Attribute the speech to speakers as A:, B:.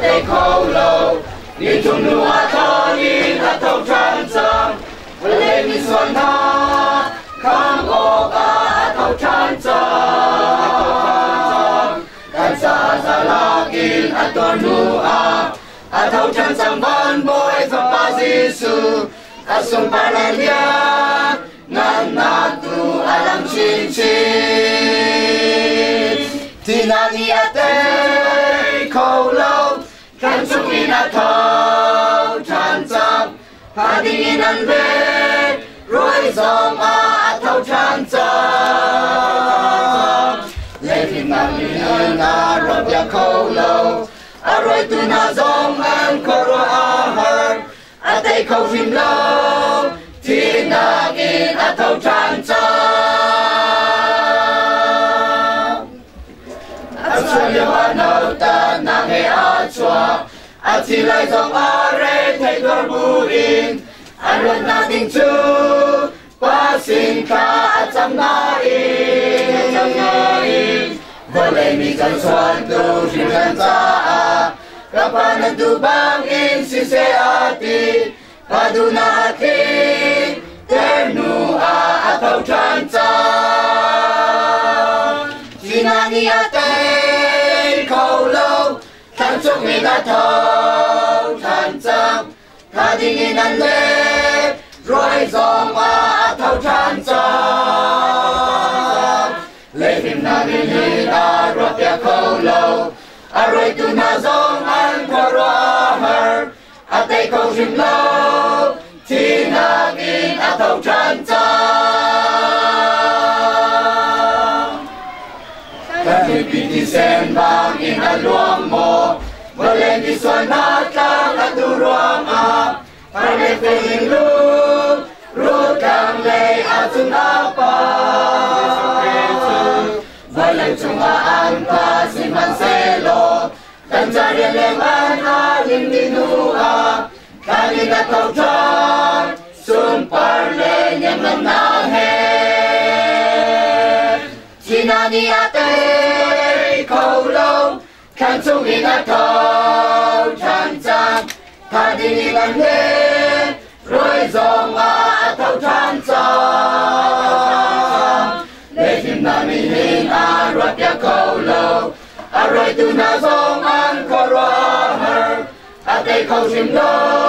A: tây khâu lâu đi chung nu a thọ đi a thâu tràn trăng lên mi xuân tha khang ô a thâu tràn trăng can sa sa la kin a ton nu a thâu tràn trăng ban boy for pa Giêsu a sum pa la lia nan na tu alam chin chin tina ni a tây khâu lâu kan chung in a thâu tràn trăng pa ding in an ve roi zong a thâu tràn trăng lên phim nam in a rop ya khâu lâu a roi tu na zong an koro a har a tây khâu phim lâu tina in a thâu tràn trăng a chua liu a nâu ta na nghe a chua a chi lai zong a re thay đor bu in a luận na ding chu qua xin ca a chăm na in vô lệ mi chân xuân tu xin chân cha a kapanan tu bang in si se a ti paduna a ti ternu a thâu tràn trăng tina ni a tây khâu lâu kan chung in a thâu tràn trăng pa ding in an ve roi zong a thâu tràn trăng lên phim nam in a rop ya khâu lâu a roi tu na zong an koro a har a tây khâu phim lâu tina in a thâu tràn trăng kan hi pi ti sen bang in a luang mo vô lên đi xuân hát càng a tu ruang a hai lệ phê in lu càng lệ a chung a pa vô lên chung a an pa si man se lo kan cha riêng lên an a lim đi nu a kan in a thâu tràn sum par lệ nhem lan na he tina ni a tây khâu lâu kan chung in a thâu tràn trăng pa ding in an ve roi zong a thâu tràn trăng lên phim nam in a rop ya khâu lâu a roi tu na zong an koro a har a tây khâu phim lâu